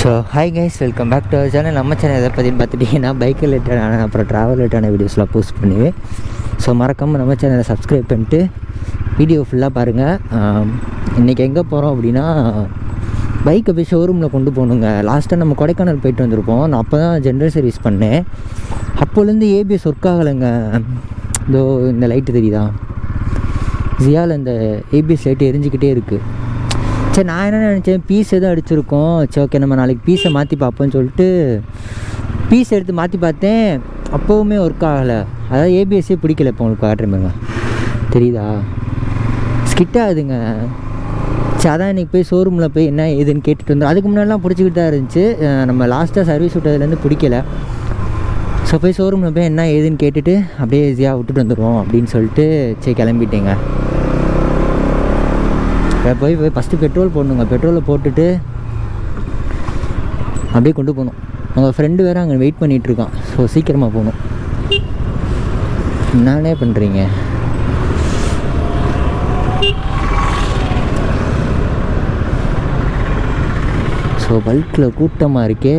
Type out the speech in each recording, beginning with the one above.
So hi guys, welcome back to our channel. நம்ம channel எதை பற்றின்னு பார்த்துட்டிங்கன்னா பைக் ரிலேட்டடான அப்புறம் ட்ராவல் ரிலேட்டடான வீடியோஸ்லாம் போஸ்ட் பண்ணுவேன். ஸோ மறக்காமல் நம்ம சேனலை சப்ஸ்கிரைப் பண்ணிட்டு வீடியோ ஃபுல்லாக பாருங்கள். இன்றைக்கி எங்கே போகிறோம் அப்படின்னா, பைக்கை போய் ஷோரூமில் கொண்டு போகணுங்க. லாஸ்ட்டாக நம்ம கொடைக்கானல் போயிட்டு வந்திருப்போம். நான் அப்போ தான் ஜென்ரல் சர்வீஸ் பண்ணேன். அப்போலேருந்து ஏபிஎஸ் ஒர்க் ஆகலைங்க. இதோ இந்த லைட்டு தெரியுதா, ஜியாவில் இந்த ஏபிஎஸ் லைட்டு எரிஞ்சிக்கிட்டே இருக்குது. சரி, நான் என்ன நினச்சேன், பீஸ் எதுவும் அடிச்சிருக்கோம். சரி, ஓகே, நம்ம நாளைக்கு பீஸை மாற்றி பார்ப்போம்னு சொல்லிட்டு பீஸ் எடுத்து மாற்றி பார்த்தேன். அப்போவுமே ஒர்க் ஆகலை. அதாவது ஏபிஎஸ்ஸே பிடிக்கல. இப்போ உங்களுக்கு காட்டுறேங்க, தெரியுதா, ஸ்கிட் ஆகுதுங்க. சரி, அதான் இன்றைக்கி போய் ஷோரூமில் போய் என்ன ஏதுன்னு கேட்டுட்டு வந்தோம். அதுக்கு முன்னாடிலாம் பிடிச்சிக்கிட்டு தான் இருந்துச்சு. நம்ம லாஸ்ட்டாக சர்வீஸ் விட்டதுலேருந்து பிடிக்கல. ஸோ போய் ஷோரூமில் போய் என்ன ஏதுன்னு கேட்டுட்டு அப்படியே ஈஸியாக விட்டுட்டு வந்துடுவோம் அப்படின்னு சொல்லிட்டு சரி கிளம்பிட்டேங்க. போய் ஃபஸ்ட்டு பெட்ரோல் போடணுங்க. பெட்ரோலை போட்டுட்டு அப்படியே கொண்டு போகணும். அவங்க ஃப்ரெண்டு வேறு அங்கே வெயிட் பண்ணிகிட்ருக்கான். ஸோ சீக்கிரமாக போகணும். என்னே பண்ணுறீங்க? ஸோ பல்கில் கூட்டமாக இருக்கே,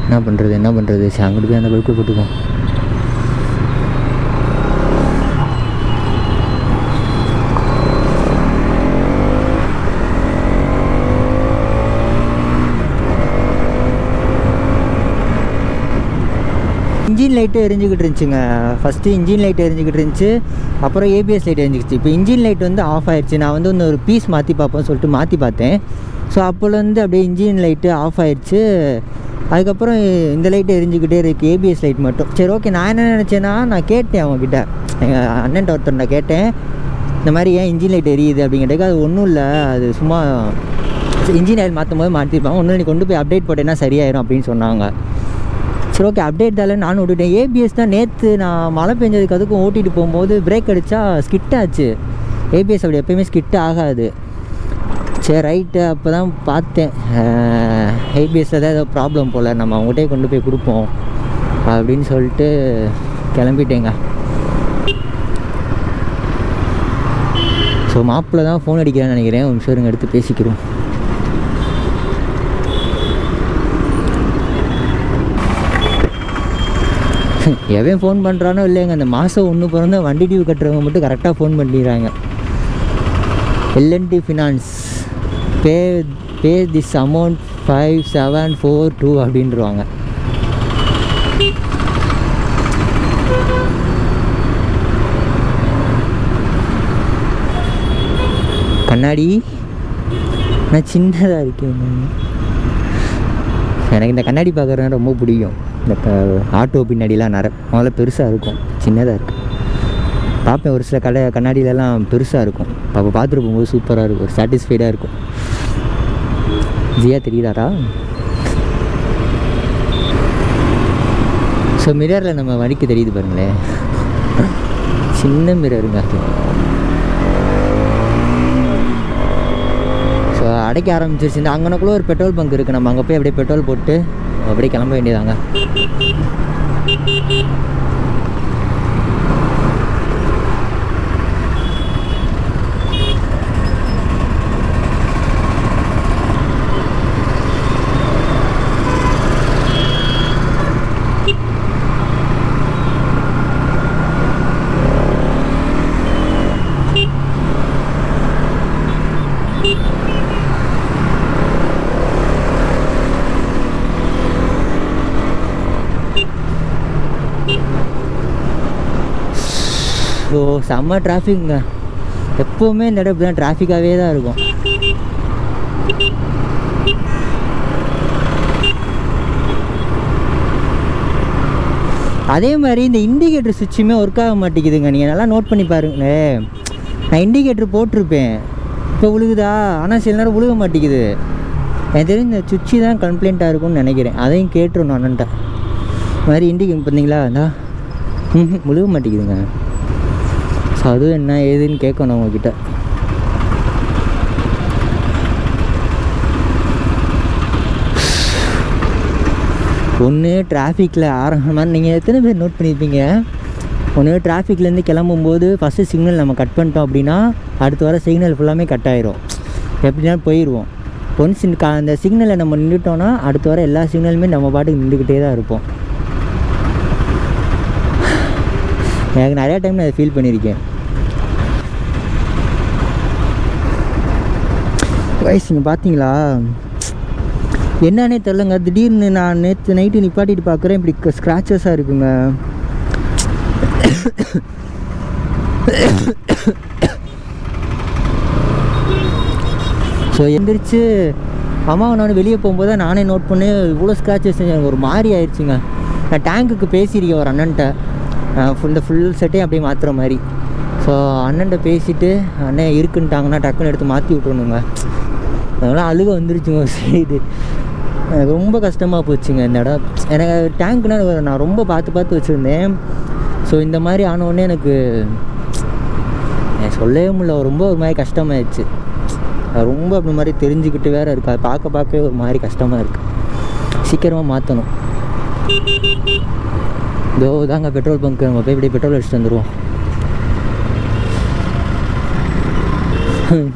என்ன பண்ணுறது? சரி, அங்கிட்டு போய் அந்த பல்கில் போட்டுக்கோம். இன்ஜின் லைட்டு எரிஞ்சிக்கிட்டு இருந்துச்சுங்க. ஃபஸ்ட்டு இன்ஜின் லைட் எரிஞ்சிக்கிட்டு இருந்துச்சு, அப்புறம் ஏபிஎஸ் லைட் எரிஞ்சிக்கிச்சு. இப்போ இன்ஜின் லைட் வந்து ஆஃப் ஆகிடுச்சு. நான் வந்து இன்னொரு பீஸ் மாற்றி பார்ப்போம்னு சொல்லிட்டு மாற்றி பார்த்தேன். ஸோ அப்போலேருந்து அப்படியே இன்ஜின் லைட்டு ஆஃப் ஆகிடுச்சு. அதுக்கப்புறம் இந்த லைட்டு எரிஞ்சிக்கிட்டே இருக்குது, ஏபிஎஸ் லைட் மட்டும். சரி, ஓகே. நான் என்ன நினச்சேன்னா, நான் கேட்டேன் அவங்கக்கிட்ட, எங்கள் அண்ணன்ட்ட ஒருத்தர் நான் கேட்டேன், இந்த மாதிரி ஏன் இன்ஜின் லைட் எரியுது அப்படிங்கிட்டக்கு, அது ஒன்றும் இல்லை, அது சும்மா இன்ஜின் ஆயில் மாற்றும் போது மாற்றிருப்பாங்க, ஒன்றும் நீ கொண்டு போய் அப்டேட் போட்டேன்னா சரியாயிரும் அப்படின்னு சொன்னாங்க. சரி, ஓகே, அப்டேட் தானே நானும் விட்டுட்டேன். ஏபிஎஸ் தான் நேற்று நான் மழை பெஞ்சதுக்கு அதுக்கும் ஓட்டிகிட்டு போகும்போது பிரேக் அடித்தா ஸ்கிட் ஆச்சு. ஏபிஎஸ் அப்படி எப்போயுமே ஸ்கிட் ஆகாது. சரி, ரைட்டு. அப்போ தான் பார்த்தேன், ஏபிஎஸ்ஸில் தான் ஏதோ ப்ராப்ளம் போல், நம்ம அவங்ககிட்டே கொண்டு போய் கொடுப்போம் அப்படின்னு சொல்லிட்டு கிளம்பிட்டேங்க. ஸோ மாப்பிள்ள தான் ஃபோன் அடிக்கிறேன்னு நினைக்கிறேன். ஒரு நிமிஷம் எடுத்து பேசிக்கிறோம். எவன் ஃபோன் பண்ணுறானோ இல்லைங்க, அந்த மாதம் ஒன்று பிறந்த வண்டி டியூ கட்டுறவங்க மட்டும் கரெக்டாக ஃபோன் பண்ணிடுறாங்க. L and T finance pay this amount 5742 அப்படின்றாங்க. கண்ணாடி நான் சின்னதாக இருக்கேன். எனக்கு இந்த கண்ணாடி பார்க்குறது ரொம்ப பிடிக்கும். இந்த ஆட்டோ பின்னாடிலாம் முதல்ல பெருசாக இருக்கும், சின்னதாக இருக்குது. பார்ப்பேன் ஒரு சில கண்ணாடியிலலாம் பெருசாக இருக்கும். அப்போ பார்த்துட்டு போகும்போது சூப்பராக இருக்கும், ஒரு சாட்டிஸ்ஃபைடாக இருக்கும். ஜியா தெரியுதாரா? ஸோ மிரரில் நம்ம வண்டிக்கு தெரியுது பாருங்களேன், சின்ன மிரருங்க. ஸோ அடைக்க ஆரம்பிச்சிருச்சு. இந்த அங்கனக்குள்ளே ஒரு பெட்ரோல் பங்க் இருக்குது. நம்ம அங்கே போய் அப்படியே பெட்ரோல் போட்டு அப்படியே கிளம்ப வேண்டியதாங்க. ஸோ செம்ம டிராஃபிக்குங்க. எப்போவுமே இந்த இடம் இப்படி தான் டிராஃபிக்காகவே தான் இருக்கும். அதே மாதிரி இந்த இண்டிகேட்டர் சுவிட்சுமே ஒர்க் ஆக மாட்டேங்குதுங்க. நீங்கள் நல்லா நோட் பண்ணி பாருங்களேன். நான் இண்டிகேட்டர் போட்டிருப்பேன், இப்போ விழுகுதா, ஆனால் சில நேரம் விழுக மாட்டேங்குது. எனக்கு தெரியும் இந்த சுவிட்சு தான் கம்ப்ளைண்ட்டாக இருக்கும்னு நினைக்கிறேன். அதையும் கேட்டுருணும் அண்ணன்ட்ட. இது மாதிரி இண்டிகேட் பார்த்தீங்களா, அதான் விழுக மாட்டேங்குதுங்க. ஸோ அதுவும் என்ன ஏதுன்னு கேட்கணும் உங்ககிட்ட. ஒன்று டிராஃபிக்கில் ஆரம்பமாக நீங்கள் எத்தனை பேர் நோட் பண்ணியிருப்பீங்க, ஒன்று டிராஃபிக்லேருந்து கிளம்பும்போது ஃபஸ்ட்டு சிக்னல் நம்ம கட் பண்ணிட்டோம் அப்படின்னா அடுத்து வர சிக்னல் ஃபுல்லாமே கட் ஆகிரும். எப்படின்னா போயிடுவோம். ஒன்ஸ் அந்த சிக்னலை நம்ம நின்றுட்டோன்னா அடுத்து வர எல்லா சிக்னலுமே நம்ம பாட்டுக்கு நின்றுக்கிட்டே தான் இருப்போம். எனக்கு நிறையா டைம் நான் அதை ஃபீல் பண்ணியிருக்கேன். வயசுங்க பார்த்தீங்களா என்னன்னே தெரிலங்க, திடீர்னு நான் நேற்று நைட்டு நிப்பாட்டிட்டு பார்க்குறேன், இப்படி ஸ்க்ராச்சஸாக இருக்குங்க. ஸோ எந்திரிச்சு அம்மாவை நான் வெளியே போகும்போது தான் நானே நோட் பண்ணி இவ்வளோ ஸ்க்ராச்சஸ் எனக்கு ஒரு மாதிரி ஆயிடுச்சுங்க. நான் டேங்குக்கு பேசியிருக்கேன் ஒரு அண்ணன்ட்ட, இந்த ஃபுல் செட்டையும் அப்படியே மாற்றுற மாதிரி. ஸோ அண்ணன்ட்ட பேசிவிட்டு அண்ணன் இருக்குன்ட்டாங்கன்னா டக்குன்னு எடுத்து மாற்றி விட்றணுங்க. அதெல்லாம் அழுக வந்துருச்சுங்க. சரி எனக்கு ரொம்ப கஷ்டமாக போச்சுங்க இந்த இடம். எனக்கு டேங்க்னா நான் ரொம்ப பார்த்து வச்சுருந்தேன். ஸோ இந்த மாதிரி ஆனவுடனே எனக்கு சொல்லவே முடியல, ரொம்ப ஒரு மாதிரி கஷ்டமாயிடுச்சு. ரொம்ப அப்படி மாதிரி தெரிஞ்சுக்கிட்டு வேறு இருக்குது, அது பார்க்கவே ஒரு மாதிரி கஷ்டமாக இருக்குது. சீக்கிரமாக மாற்றணும். இதோ தாங்க பெட்ரோல் பங்க்கு, நம்ம போய் இப்படி பெட்ரோல் அடிச்சுட்டு வந்துடுவோம்.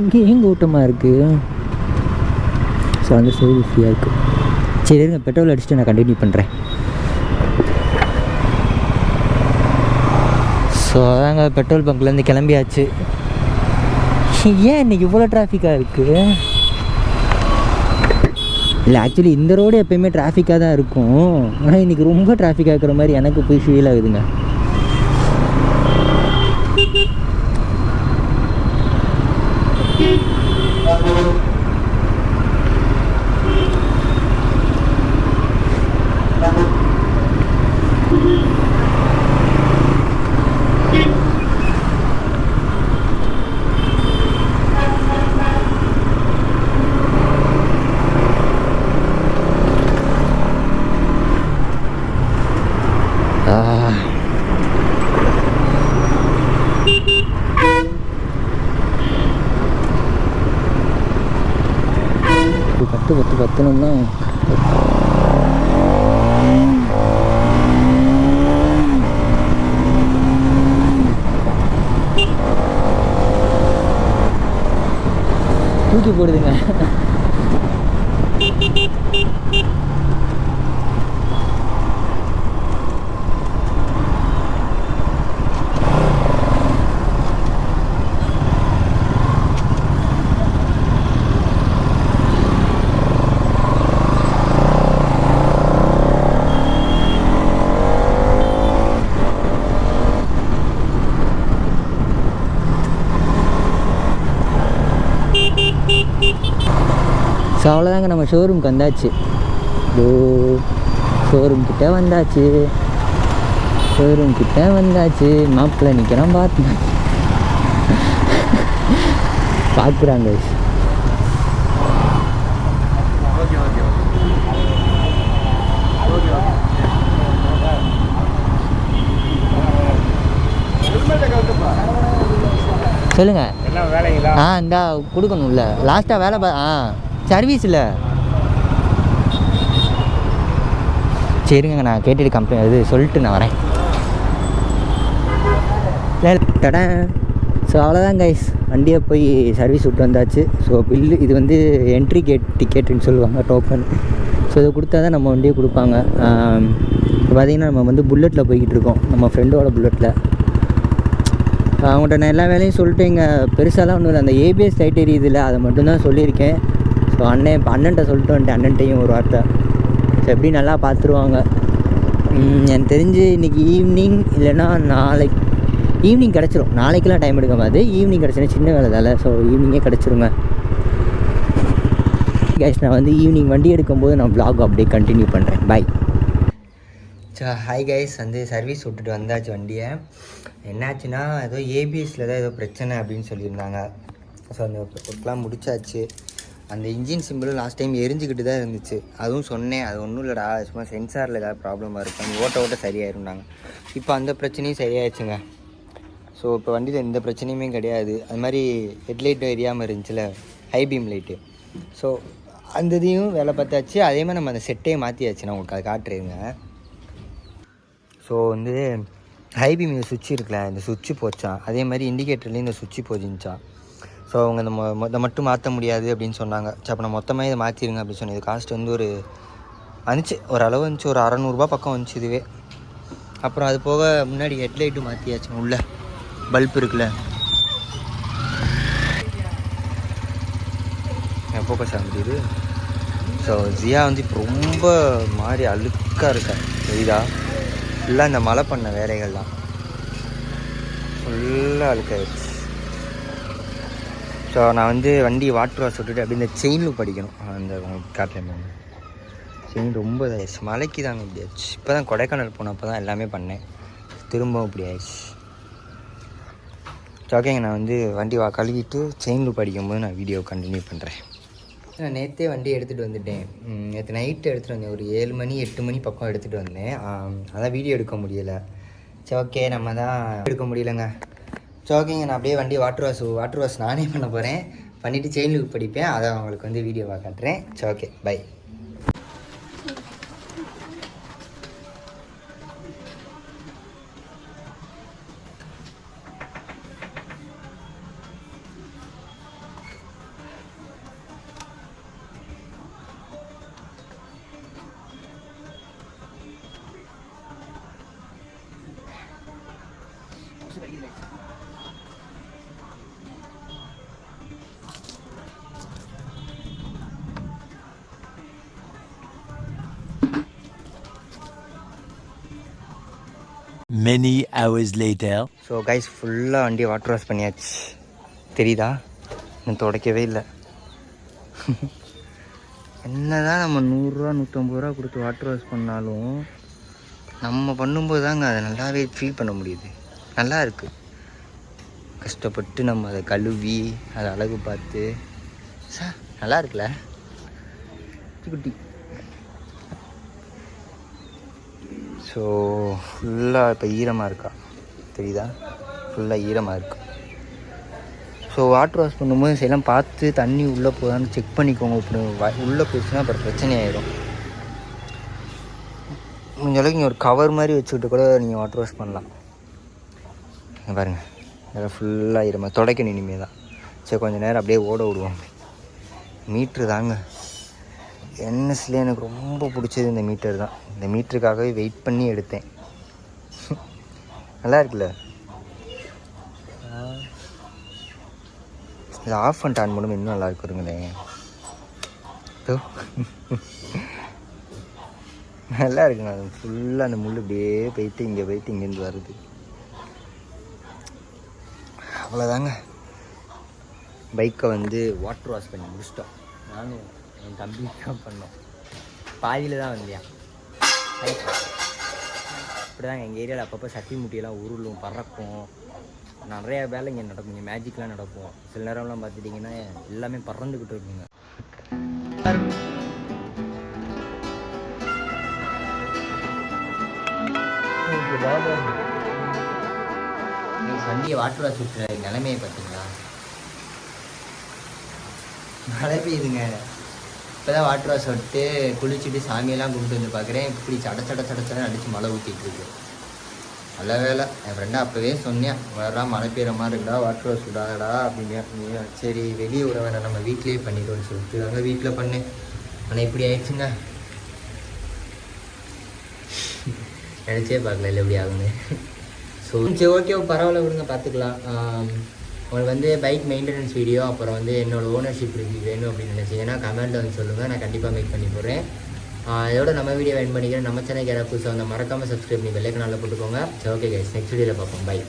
இங்கே எங்கே கூட்டமாக இருக்குது. ஸோ அந்த சைடு ஃப்ரீயாக இருக்குது. சரி இருங்க, பெட்ரோல் அடிச்சுட்டு நான் கண்டினியூ பண்ணுறேன். ஸோ அதாங்க பெட்ரோல் பங்க்லேருந்து கிளம்பியாச்சு. ஏன் இன்றைக்கி இவ்வளோ டிராஃபிக்காக இருக்குது? இல்லை ஆக்சுவலி இந்த ரோடு எப்போயுமே டிராஃபிக்காக தான் இருக்கும், ஆனால் இன்றைக்கி ரொம்ப டிராஃபிக்காக இருக்கிற மாதிரி எனக்கு போய் ஃபீல் ஆகுதுங்க. பத்தணும்னா தூக்கி போடுதுங்க. ஸோ அவ்வளோதாங்க, நம்ம ஷோரூம்க்கு வந்தாச்சு. ஷோரூம் கிட்டே வந்தாச்சு. மாப்பிள்ளை நிற்கிறான், பார்க்குறாங்க. சொல்லுங்கள். இந்தா கொடுக்கணும்ல, லாஸ்ட்டாக வேலை சர்வீஸ் இல்லை. சரிங்க, நான் கேட்டுட்டு இது சொல்லிட்டு நான் வரேன். தடேன். ஸோ அவ்வளோதான் கைஸ், வண்டியை போய் சர்வீஸ் விட்டு வந்தாச்சு. ஸோ பில்லு இது என்ட்ரி டிக்கெட்டுன்னு சொல்லுவாங்க, டோக்கன். ஸோ இதை கொடுத்தா தான் நம்ம வண்டியை கொடுப்பாங்க. இப்போ பார்த்திங்கன்னா நம்ம புல்லட்டில் போய்கிட்டு இருக்கோம், நம்ம ஃப்ரெண்டோட புல்லட்டில். அவங்கள்ட்ட நான் எல்லா வேலையும் சொல்லிட்டு இங்கே பெருசாலாம் ஒன்றும் இல்லை, அந்த ஏபிஎஸ் லைட் எரியுதில்ல அதை மட்டும்தான் சொல்லியிருக்கேன். ஸோ அண்ணன்ட்ட சொல்லிட்டு வந்துட்டு அண்ணன்ட்டையும் ஒரு வார்த்தை. ஸோ எப்படி நல்லா பார்த்துருவாங்க. எனக்கு தெரிஞ்சு இன்றைக்கி ஈவினிங் இல்லைன்னா நாளைக்கு ஈவினிங் கிடச்சிரும். நாளைக்கெலாம் டைம் எடுக்க மாதிரி ஈவினிங் கிடச்சினா சின்ன வேலை தானே, ஸோ ஈவினிங்கே கிடச்சிருங்க. கைஸ் நான் ஈவினிங் வண்டி எடுக்கும்போது நான் vlog அப்படியே கண்டினியூ பண்ணுறேன். பாய். ஹாய் கைஸ், சர்வீஸ் விட்டுட்டு வந்தாச்சு வண்டியை. என்னாச்சுன்னா ஏதோ ஏபிஎஸ்சில் தான் ஏதோ பிரச்சனை அப்படின்னு சொல்லியிருந்தாங்க. ஸோ அந்த ஒர்க்லாம் முடிச்சாச்சு. அந்த இன்ஜின் சிம்பிளும் லாஸ்ட் டைம் எரிஞ்சிக்கிட்டு தான் இருந்துச்சு. அதுவும் சொன்னேன், அது ஒன்றும் இல்லைடா, சும்மா சென்சாரில் ஏதாவது ப்ராப்ளமாக இருக்கும், ஓட்ட சரியாயிருந்தாங்க. இப்போ அந்த பிரச்சனையும் சரியாயிடுச்சுங்க. ஸோ இப்போ வண்டியில் எந்த பிரச்சனையுமே கிடையாது. அது மாதிரி ஹெட்லைட்டும் எரியாமல் இருந்துச்சுல, ஹை பீம் லைட்டு. ஸோ அந்த இதையும் வேலை பார்த்தாச்சு. அதே மாதிரி நம்ம அந்த செட்டையை மாற்றியாச்சு. நான் உங்களுக்கு அதை காட்டுறேங்க. ஸோ ஹை பீம் இந்த சுவிட்ச் இருக்குல்ல, இந்த சுவிட்சு போச்சான். அதே மாதிரி இண்டிகேட்டர்லேயும் இந்த சுவிட்சு போச்சுச்சான். ஸோ அவங்க இதை மட்டும் மாற்ற முடியாது அப்படின்னு சொன்னாங்க. சரி அப்போ நான் மொத்தமாக இதை மாற்றிடுங்க அப்படின்னு சொன்னது. காஸ்ட் வந்து ஒரு வந்துச்சு, ஓரளவு வந்துச்சு, ஒரு 600 பக்கம் வந்துச்சு இதுவே. அப்புறம் அது போக முன்னாடி ஹெட்லைட்டு மாற்றியாச்சுங்க. உள்ள பல்ப் இருக்குல்ல, ஃபோக்கஸ் ஆக முடியுது. ஸோ ஜியா வந்து இப்போ ரொம்ப மாதிரி அழுக்காக இருக்கா தெரியுதா. ஃபுல்லாக இந்த மழை பண்ண வேலைகள்லாம் ஃபுல்லாக அழுக்காயிடுச்சு. ஸோ நான் வந்து வண்டி வாட்டர் வாஷ் விட்டுட்டு அப்படி இந்த செயின் லூப் படிக்கணும். அந்த காட்டில் செயின் ரொம்ப இதாகிடுச்சு, மழைக்கு தாங்க இப்படி ஆயிடுச்சு. இப்போ தான் கொடைக்கானல் போனப்போ தான் எல்லாமே பண்ணேன், திரும்பவும் இப்படி ஆயிடுச்சு. ஸோ ஓகேங்க, நான் வந்து வண்டி கழுவிட்டு செயின் லூப் படிக்கும்போது நான் வீடியோ கண்டினியூ பண்ணுறேன். நான் நேற்றே வண்டி எடுத்துகிட்டு வந்துட்டேன். நேற்று நைட்டு எடுத்துகிட்டு வந்தேன், ஒரு 7 மணி 8 மணி பக்கம் எடுத்துகிட்டு வந்தேன். அதான் வீடியோ எடுக்க முடியலை. சரி ஓகே, நம்ம தான் எடுக்க முடியலைங்க. சரி ஓகேங்க, நான் அப்படியே வண்டி வாட்டர் வாஷ் நானே பண்ண போகிறேன். பண்ணிவிட்டு செயின் லூப் படிப்பேன், அதை அவங்களுக்கு வந்து வீடியோவாக காட்டுறேன். சரி okay, bye. Many hours later. So guys, ஃபுல்லாக வண்டியை வாட்டர் வாஷ் பண்ணியாச்சு. தெரியுதா, நான் துடைக்கவே இல்லை. என்ன தான் நம்ம 100 150 ரூபா கொடுத்து வாட்டர் வாஷ் பண்ணாலும் நம்ம பண்ணும்போது தாங்க அதை நல்லாவே ஃபீல் பண்ண முடியுது. நல்லா இருக்குது. கஷ்டப்பட்டு நம்ம அதை கழுவி அதை அழகு பார்த்து சார் நல்லா இருக்குல்ல குட்டி. ஸோ ஃபுல்லாக இப்போ ஈரமாக இருக்கா தெரியுதா, ஃபுல்லாக ஈரமாக இருக்கு. ஸோ வாட்டர் வாஷ் பண்ணும்போது எல்லாம் பார்த்து தண்ணி உள்ளே போதான்னு செக் பண்ணிக்கோங்க. இப்படி உள்ளே போயிடுச்சுன்னா அப்புறம் பிரச்சனை ஆயிடும். முடிஞ்ச அளவுக்கு நீங்கள் ஒரு கவர் மாதிரி வச்சுக்கிட்டு கூட நீங்கள் வாட்டர் வாஷ் பண்ணலாம். பாருங்கள், அதெல்லாம் ஃபுல்லாக ஈரமாக துடைக்கணும் இனிமேல் தான். சரி கொஞ்சம் நேரம் அப்படியே ஓட விடுவோம். மீட்ரு தாங்க என்எஸ்ல எனக்கு ரொம்ப பிடிச்சது இந்த மீட்டர் தான். இந்த மீட்டருக்காகவே வெயிட் பண்ணி எடுத்தேன். நல்லா இருக்குல்ல. இது ஆஃப் அண்ட் ஆன் பண்ணும் இன்னும் நல்லா இருக்குங்களேன். நல்லா இருக்குங்க. அது ஃபுல்லாக அந்த முள் இப்படியே போயிட்டு இங்கேருந்து வருது. அவ்வளோதாங்க, பைக்கை வந்து வாட்டர் வாஷ் பண்ணி முடிச்சிட்டோம். நானும் என் தம்பி தான் பண்ணோம். பாதியில் தான் வந்தியா. இப்படி தான் எங்கள் ஏரியாவில் அப்பப்போ சட்டி முட்டியெல்லாம் உருளும் பறக்கும். நிறையா வேலை இங்கே நடக்கும். இங்கே மேஜிக்லாம் நடக்கும். சில நேரம்லாம் பார்த்துட்டிங்கன்னா எல்லாமே பறந்துக்கிட்டு இருக்குங்க. வண்டியை வாட்டர் வாஷ் விட்டுற நிலைமையை பார்த்தீங்களா. மழை பெய்யுதுங்க. இப்போ தான் வாட்டர் வாஷ் விட்டு குளிச்சுட்டு சாமியெல்லாம் கும்பிட்டு வந்து பார்க்குறேன், இப்படி சடச்சடன்னு அடித்து மழை ஊற்றிட்டு இருக்கு. நல்ல வேலை, என் ஃப்ரெண்டாக அப்போவே சொன்னேன், வரா மழை பெய்கிற மாதிரி இருக்குடா, வாட்டர் வாஷ் விடாதடா அப்படிங்க. சரி வெளியே விட வேணாம், நம்ம வீட்லேயே பண்ணிடுவோம்னு சொல்லிட்டு அங்கே வீட்டில் பண்ணேன். ஆனால் இப்படி ஆயிடுச்சுங்க. நினச்சே பார்க்கல இல்லை எப்படி ஆகுங்க. ஸோ சரி ஓகே, பரவாயில்ல விடுங்க, பார்த்துக்கலாம். உங்களுக்கு வந்து பைக் மெயின்டெனன்ஸ் வீடியோ, அப்புறம் வந்து என்னோடய ஓனர்ஷிப் ரிவ்யூ வேணும் அப்படின்னு நினச்சிங்கன்னா கமெண்ட்டில் வந்து சொல்லுங்கள், நான் கண்டிப்பாக மேக் பண்ணி போடுறேன். இதோட நம்ம வீடியோ எண்ட் பண்ணிக்கிறேன். நம்ம சேனல் யாராவது புதுசாக வந்து மறக்காமல் சப்ஸ்கிரைப் பண்ணி பெல் ஐகான் போட்டுக்கோங்க. சரி ஓகே கைஸ், நெக்ஸ்ட் வீடியோவில் பார்ப்போம். பை.